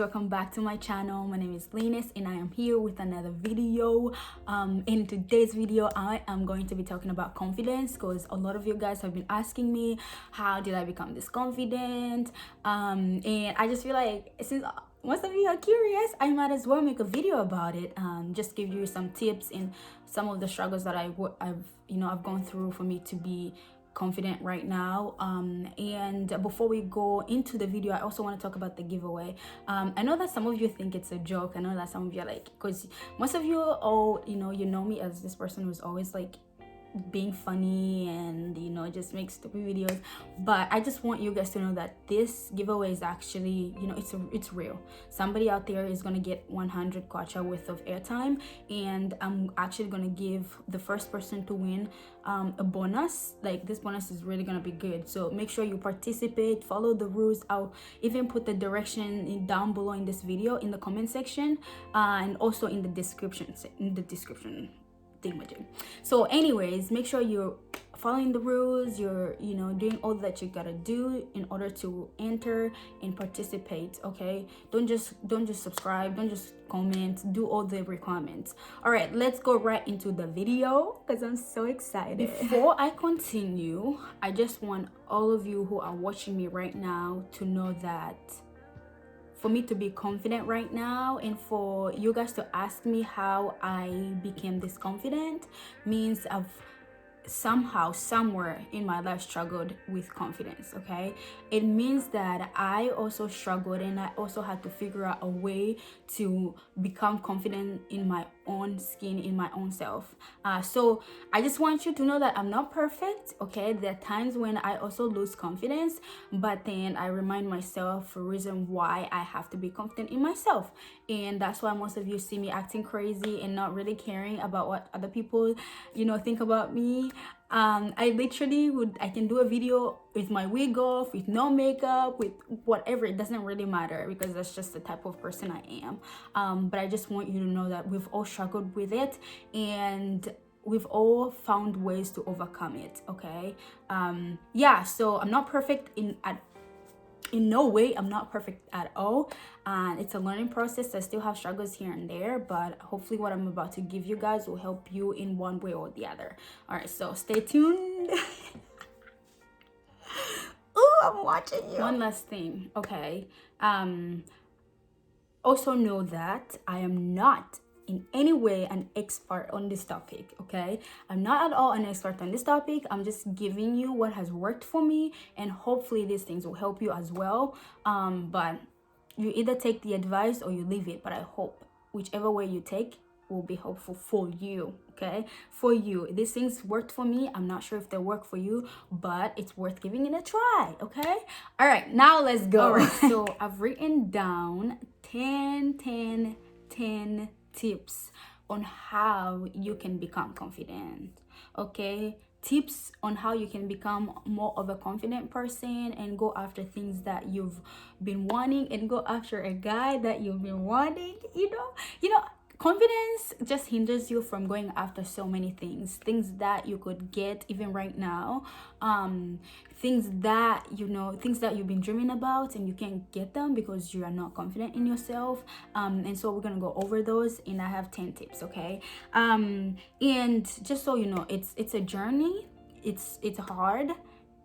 welcome back to my channel. My name is Lyness and I am here with another video. In today's video I am going to be talking about confidence, because a lot of you guys have been asking me how did I become this confident, and I just feel like since most of you are curious, I might as well make a video about it, just give you some tips and some of the struggles that I've gone through for me to be confident right now. And before we go into the video, I also want to talk about the giveaway. I know that some of you think it's a joke. I know that some of you are like, because most of you all you know me as this person who's always like being funny and just make stupid videos, but I just want you guys to know that this giveaway is actually it's real. Somebody out there is gonna get 100 kwacha worth of airtime, and I'm actually gonna give the first person to win a bonus. Like, this bonus is really gonna be good, so make sure you participate, follow the rules. I'll even put the direction down below in this video in the comment section, and also in the description thingamajig. So anyways, make sure you're following the rules, you're doing all that you gotta do in order to enter and participate. Okay, don't just subscribe, don't just comment, do all the requirements. All right, let's go right into the video because I'm so excited. Before I continue, I just want all of you who are watching me right now to know that for me to be confident right now, and for you guys to ask me how I became this confident, means I've somehow, somewhere in my life struggled with confidence. Okay, it means that I also struggled, and I also had to figure out a way to become confident in my own skin, in my own self. So I just want you to know that I'm not perfect. Okay, there are times when I also lose confidence, but then I remind myself a reason why I have to be confident in myself, and that's why most of you see me acting crazy and not really caring about what other people think about me. I literally I can do a video with my wig off, with no makeup, with whatever. It doesn't really matter, because that's just the type of person I am. But I just want you to know that we've all struggled with it, and we've all found ways to overcome it. Okay, yeah, so I'm not perfect in no way. I'm not perfect at all, and it's a learning process. I still have struggles here and there, but hopefully what I'm about to give you guys will help you in one way or the other. All right, so stay tuned. Ooh, I'm watching you. One last thing, okay, also know that I am not in any way an expert on this topic. Okay, I'm not at all an expert on this topic. I'm just giving you what has worked for me, and hopefully these things will help you as well. But you either take the advice or you leave it, but I hope whichever way you take will be helpful for you. Okay, for you. These things worked for me. I'm not sure if they work for you, but it's worth giving it a try. Okay, all right, now let's go. All right, so I've written down 10 tips on how you can become confident. Okay, tips on how you can become more of a confident person and go after things that you've been wanting, and go after a guy that you've been wanting. Confidence just hinders you from going after so many things that you could get even right now, things that you've been dreaming about and you can't get them because you are not confident in yourself. And so we're gonna go over those, and I have 10 tips. Okay, and just so you know, it's a journey. It's hard.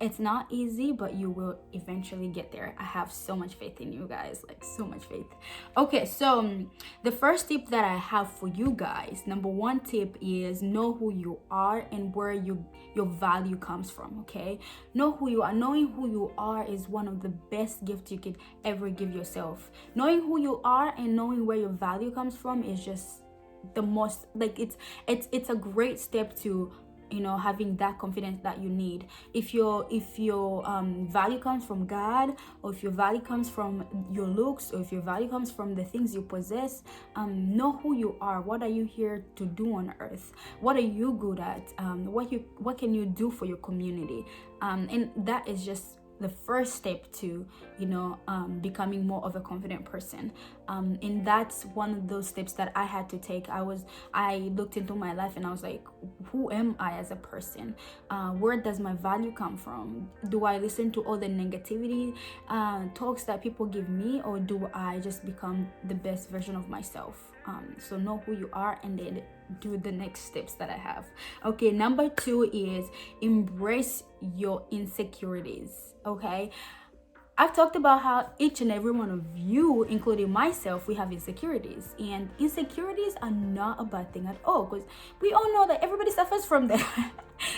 It's not easy, but you will eventually get there. I have so much faith in you guys, like so much faith. Okay, so the first tip that I have for you guys, number one tip is know who you are and where your value comes from. Okay, know who you are. Knowing who you are is one of the best gifts you could ever give yourself. Knowing who you are and knowing where your value comes from is just the most, like, it's a great step to having that confidence that you need. If your value comes from God, or if your value comes from your looks, or if your value comes from the things you possess, know who you are. What are you here to do on earth? What are you good at? What can you do for your community? And that is just the first step to, becoming more of a confident person. And that's one of those steps that I had to take. I looked into my life and I was like, who am I as a person? Where does my value come from? Do I listen to all the negativity talks that people give me, or do I just become the best version of myself? So know who you are and then do the next steps that I have. Okay, number 2 is embrace your insecurities. Okay, I've talked about how each and every one of you, including myself, we have insecurities, and insecurities are not a bad thing at all, because we all know that everybody suffers from them.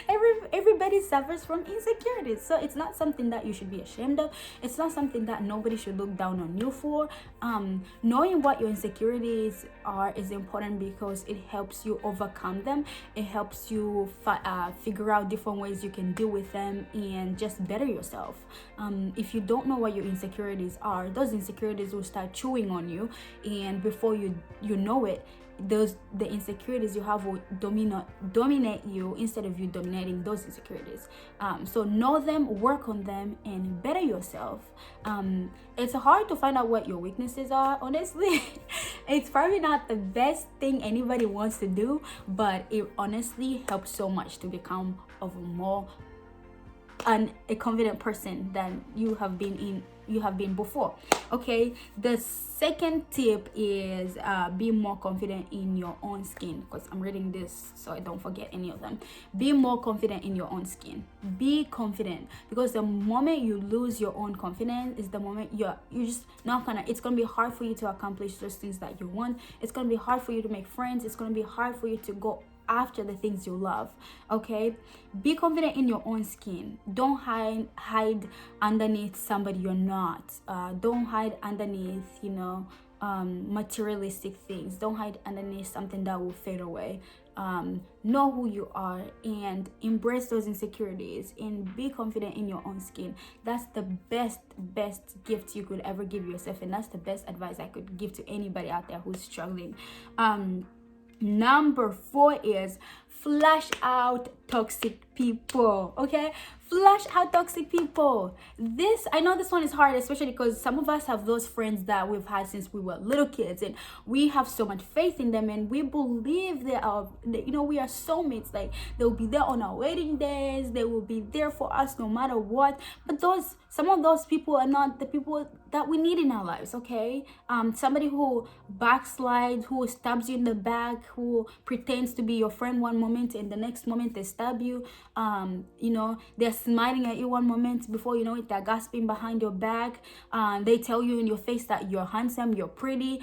Everybody suffers from insecurities, so it's not something that you should be ashamed of. It's not something that nobody should look down on you for. Knowing what your insecurities are is important because it helps you overcome them. It helps you figure out different ways you can deal with them and just better yourself. If you don't know what your insecurities are, those insecurities will start chewing on you, and before you know it, the insecurities you have will dominate you instead of you dominating those insecurities. So know them, work on them, and better yourself. It's hard to find out what your weaknesses are, honestly. It's probably not the best thing anybody wants to do, but it honestly helps so much to become a confident person than you have been before. Okay, the second tip is be more confident in your own skin, because I'm reading this so I don't forget any of them. Be more confident in your own skin. Be confident, because the moment you lose your own confidence is the moment you're just not gonna, it's gonna be hard for you to accomplish those things that you want. It's gonna be hard for you to make friends. It's gonna be hard for you to go after the things you love. Okay, be confident in your own skin. Don't hide underneath somebody you're not. Don't hide underneath materialistic things. Don't hide underneath something that will fade away. Know who you are and embrace those insecurities and be confident in your own skin. That's the best gift you could ever give yourself, and that's the best advice I could give to anybody out there who's struggling. Number 4 is flush out toxic people. Okay, flush out toxic people. I know this one is hard, especially because some of us have those friends that we've had since we were little kids, and we have so much faith in them, and we believe we are soulmates. Like, they'll be there on our wedding days, they will be there for us no matter what. But some of those people are not the people that we need in our lives. Okay, somebody who backslides, who stabs you in the back, who pretends to be your friend one moment and the next moment they stab you. They're smiling at you one moment, before you know it, they're gossiping behind your back. They tell you in your face that you're handsome, you're pretty.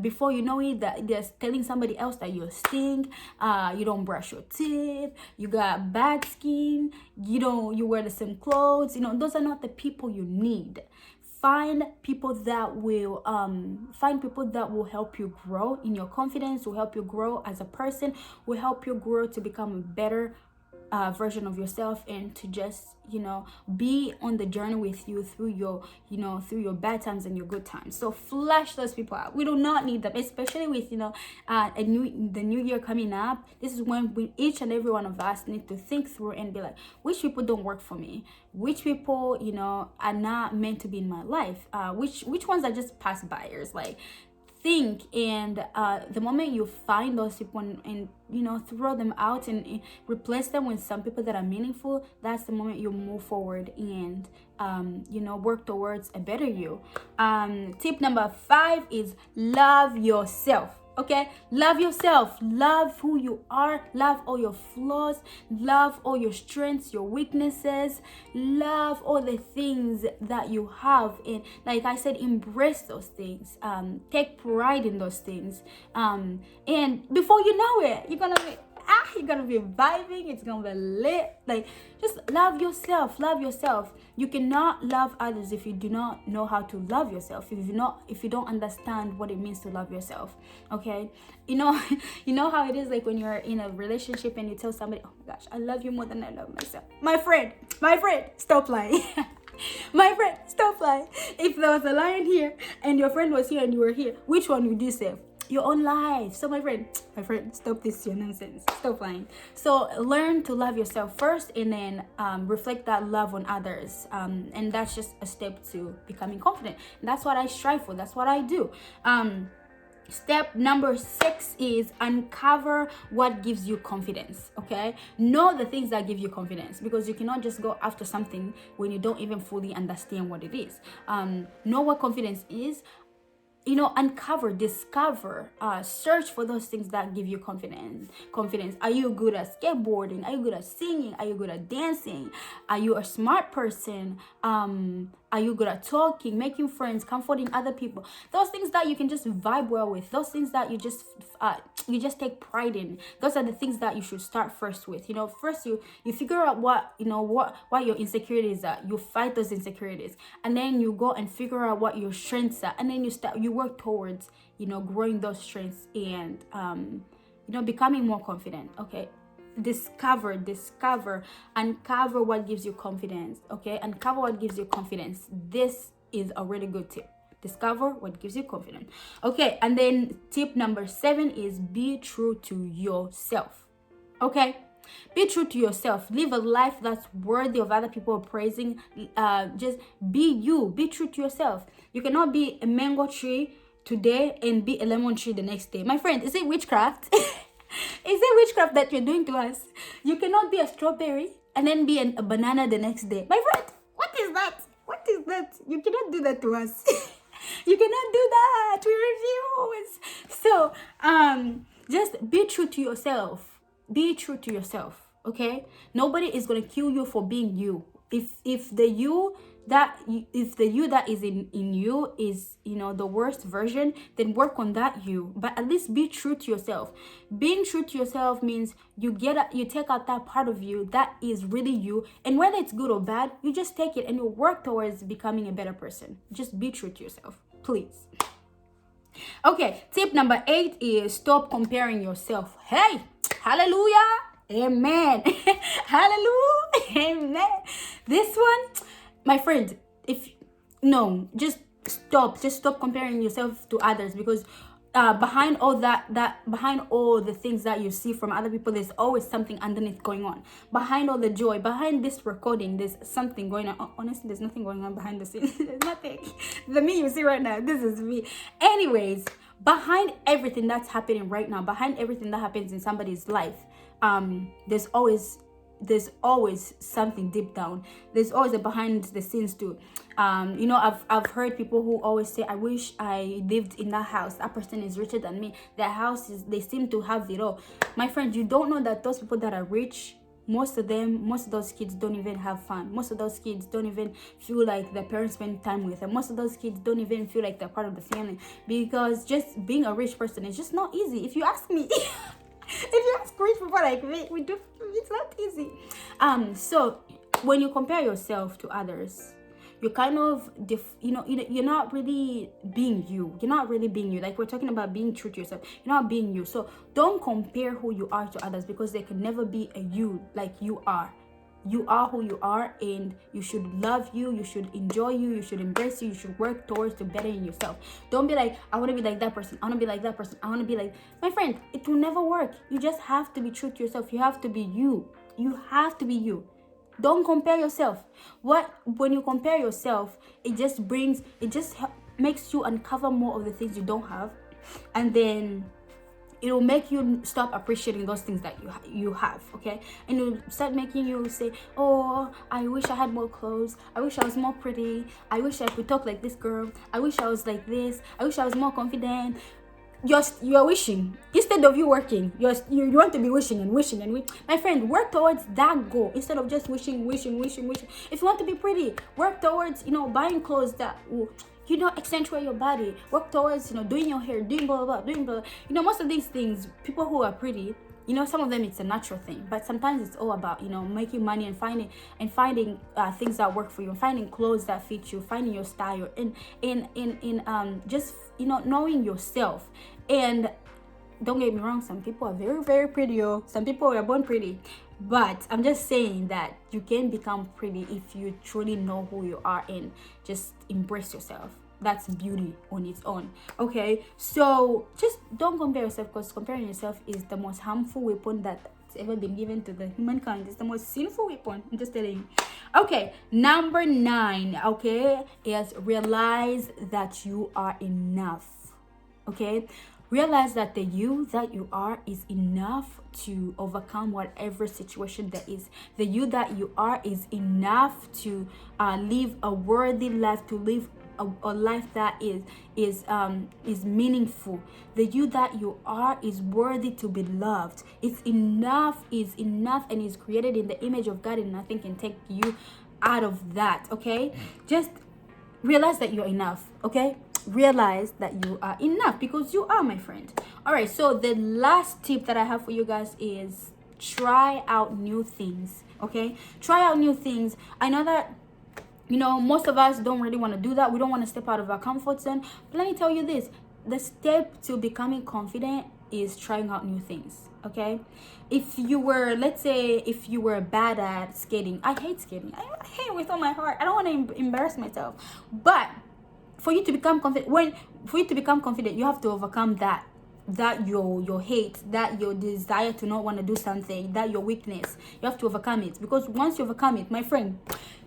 Before you know it, that they're telling somebody else that you stink. You don't brush your teeth. You got bad skin. You wear the same clothes. Those are not the people you need. Find people that will help you grow in your confidence, will help you grow as a person, will help you grow to become a better version of yourself, and to just be on the journey with you through your bad times and your good times. So flush those people out. We do not need them, especially with the new year coming up. This is when each and every one of us need to think through and be like, which people don't work for me, which people are not meant to be in my life, which ones are just pass buyers. Like, think, and the moment you find those people and throw them out and replace them with some people that are meaningful, that's the moment you move forward and work towards a better you. Tip number 5 is love yourself. Okay, love yourself. Love who you are. Love all your flaws. Love all your strengths, your weaknesses. Love all the things that you have. And like I said, embrace those things. Take pride in those things. And before you know it, you're gonna be vibing. It's gonna be lit. Like, just love yourself. Love yourself. You cannot love others if you do not know how to love yourself. If you don't understand what it means to love yourself. Okay, you know how it is, like when you're in a relationship and you tell somebody, oh my gosh, I love you more than I love myself. My friend, stop lying. My friend, stop lying. If there was a lion here and your friend was here and you were here, which one would you save? your own life. So my friend, stop this your nonsense. Stop lying. So learn to love yourself first, and then reflect that love on others. And that's just a step to becoming confident. And that's what I strive for. That's what I do. Step number 6 is uncover what gives you confidence. Okay, know the things that give you confidence, because you cannot just go after something when you don't even fully understand what it is. Know what confidence is. Uncover, discover, search for those things that give you confidence. Are you good at skateboarding? Are you good at singing? Are you good at dancing? Are you a smart person? Are you good at talking, making friends, comforting other people? Those things that you can just vibe well with, those things that you just take pride in. Those are the things that you should start first with. First you figure out what your insecurities are. You fight those insecurities, and then you go and figure out what your strengths are, and then you work towards growing those strengths and becoming more confident. Okay, uncover what gives you confidence. Okay, uncover what gives you confidence. This is a really good tip. Discover what gives you confidence. Okay, and then tip number 7 is be true to yourself. Okay, be true to yourself. Live a life that's worthy of other people praising. Just be you. Be true to yourself. You cannot be a mango tree today and be a lemon tree the next day. My friend, is it witchcraft? Is it witchcraft that you're doing to us? You cannot be a strawberry and then be a banana the next day. My friend, what is that? What is that? You cannot do that to us. You cannot do that. We refuse. So, just be true to yourself. Be true to yourself, okay? Nobody is going to kill you for being you. If the you that is in you is the worst version, then work on that you, but at least be true to yourself. Being true to yourself means you take out that part of you that is really you, and whether it's good or bad, you just take it and you work towards becoming a better person. Just be true to yourself, please. Okay, tip number 8 is stop comparing yourself. Hey, hallelujah, amen. Hallelujah, amen. This one, my friend, just stop comparing yourself to others, because behind all behind all the things that you see from other people, there's always something underneath going on. Behind all the joy, behind this recording, there's something going on. Honestly, there's nothing going on behind the scenes. There's nothing. The me you see right now, this is me. Anyways, behind everything that's happening right now, behind everything that happens in somebody's life, there's always something deep down. There's always a behind the scenes too. I've heard people who always say, I wish I lived in that house. That person is richer than me. Their house they seem to have it all. My friend, you don't know that those people that are rich, most of those kids don't even have fun. Most of those kids don't even feel like their parents spend time with them. Most of those kids don't even feel like they're part of the family, because just being a rich person is just not easy. If you ask me, if you ask rich people like me, it's not easy. So when you compare yourself to others, you kind of you're not really being you. You're not really being you. Like, we're talking about being true to yourself. You're not being you. So don't compare who you are to others, because there can never be a you like you are. You are who you are, and you should love you. You should enjoy you. You should embrace you. You should work towards to bettering yourself. Don't be like, I want to be like that person. I want to be like that person. I want to be like, my friend, it will never work. You just have to be true to yourself. You have to be you. You have to be you. Don't compare yourself. When you compare yourself, it just makes you uncover more of the things you don't have, and then it will make you stop appreciating those things that you have, okay? And it will start making you say, oh, I wish I had more clothes. I wish I was more pretty. I wish I could talk like this girl. I wish I was like this. I wish I was more confident. You're wishing instead of you working. You want to be wishing and wishing and wishing. My friend, work towards that goal instead of just wishing. If you want to be pretty, work towards buying clothes that will accentuate your body. Work towards doing your hair, doing blah blah blah, doing blah. Most of these things, people who are pretty, some of them it's a natural thing, but sometimes it's all about making money and finding things that work for you, finding clothes that fit you, finding your style, and just knowing yourself. And don't get me wrong, some people are very, very pretty. Some people are born pretty, but I'm just saying that you can become pretty if you truly know who you are and just embrace yourself. that's beauty on its own. Okay, so just don't compare yourself, because comparing yourself is the most harmful weapon that's ever been given to the humankind. It's the most sinful weapon, I'm just telling you. Okay, number 9, okay, is realize that you are enough. Okay, realize that the you that you are is enough to overcome whatever situation there is. The you that you are is enough to live a worthy life, to live a life that is meaningful. The you that you are is worthy to be loved. It's enough, and is created in the image of God, and nothing can take you out of that. Okay, just realize that you're enough. Okay, realize that you are enough, because you are, my friend. All right, so the last tip that I have for you guys is try out new things. Okay, try out new things. I know that most of us don't really want to do that. We don't want to step out of our comfort zone. But let me tell you this, the step to becoming confident is trying out new things. Okay, if you were, let's say, if you were bad at skating, I hate skating. I hate it with all my heart. I don't want to embarrass myself. But for you to become confident, you have to overcome that your hate, that your desire to not want to do something, that your weakness. You have to overcome it, because once you overcome it, my friend,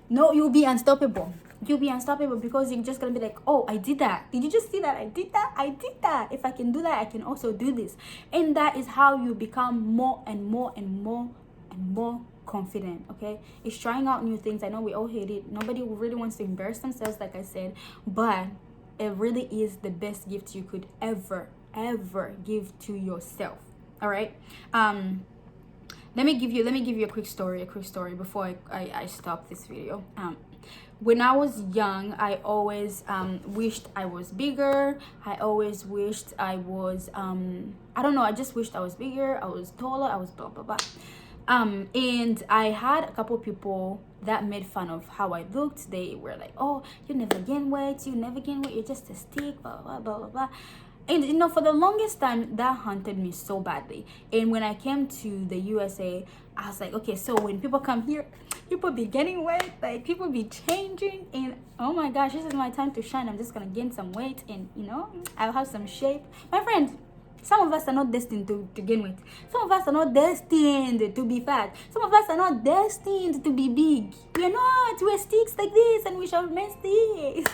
no, you'll be unstoppable. You'll be unstoppable, because you're just gonna be like, oh, I did that. Did you just see that? I did that. If I can do that, I can also do this. And that is how you become more and more and more and more confident. Okay, it's trying out new things. I know we all hate it. Nobody really wants to embarrass themselves, like I said, but it really is the best gift you could ever give to yourself. All right. Let me give you a quick story before I stop this video. When I was young, I always wished I was bigger. I always wished I was I don't know, I just wished I was bigger, I was taller, I was blah blah blah. And I had a couple people that made fun of how I looked. They were like, oh, you never gain weight, you're just a stick, blah blah blah blah blah. And for the longest time, that haunted me so badly. And when I came to the USA, I was like, okay, so when people come here, people be gaining weight, like people be changing, and oh my gosh, this is my time to shine. I'm just gonna gain some weight, and I'll have some shape. My friend, some of us are not destined to gain weight. Some of us are not destined to be fat. Some of us are not destined to be big. We're not. We're sticks like this, and we shall remain sticks.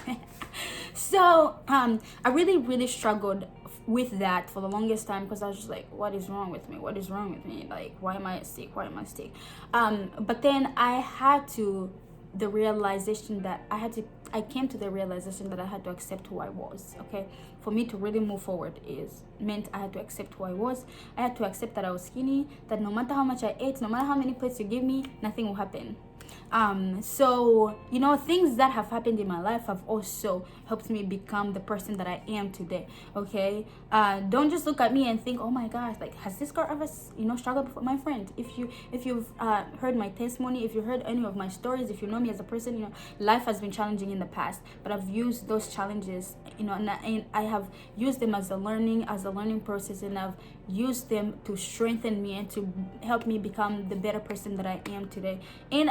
So I really struggled with that for the longest time, because I was just like, what is wrong with me? Like, why am I a stick? But then I came to the realization that I had to accept who I was. Okay, for me to really move forward meant I had to accept who I was. I had to accept that I was skinny, that no matter how much I ate, no matter how many plates you give me, nothing will happen. So things that have happened in my life have also helped me become the person that I am today. Okay, don't just look at me and think, oh my gosh, like, has this girl ever struggled before? My friend, if you've heard my testimony, if you heard any of my stories, if you know me as a person, life has been challenging in the past, but I've used those challenges, and I have used them as a learning process, and I've used them to strengthen me and to help me become the better person that I am today. And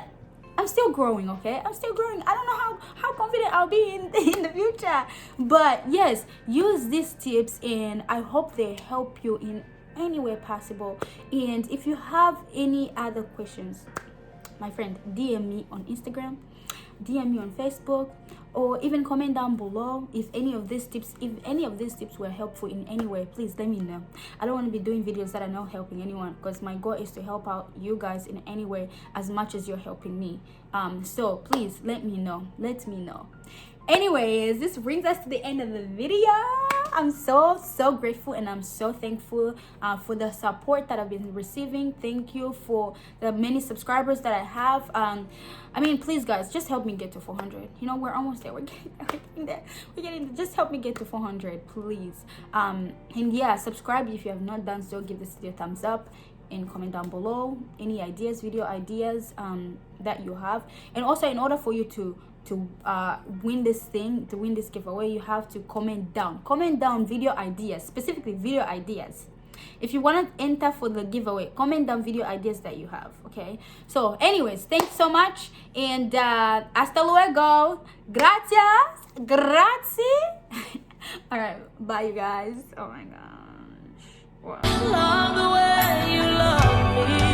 I'm still growing, okay? I'm still growing. I don't know how confident I'll be in the future. But yes, use these tips, and I hope they help you in any way possible. And if you have any other questions, my friend, DM me on Instagram, DM me on Facebook, or even comment down below if any of these tips were helpful in any way. Please let me know. I don't want to be doing videos that are not helping anyone, because my goal is to help out you guys in any way as much as you're helping me. So please let me know. Anyways, this brings us to the end of the video. I'm so grateful, and I'm so thankful for the support that I've been receiving. Thank you for the many subscribers that I have. Please guys, just help me get to 400. We're almost there. We're getting there. Just help me get to 400, please. And yeah, subscribe if you have not done so. Give this video a thumbs up and comment down below any video ideas that you have. And also, in order for you to win this giveaway, you have to comment down video ideas, specifically video ideas. If you want to enter for the giveaway, comment down video ideas that you have. Okay, so anyways, thanks so much, and hasta luego, gracias, grazie. All right, bye you guys. Oh my gosh, wow. Love the way you love me.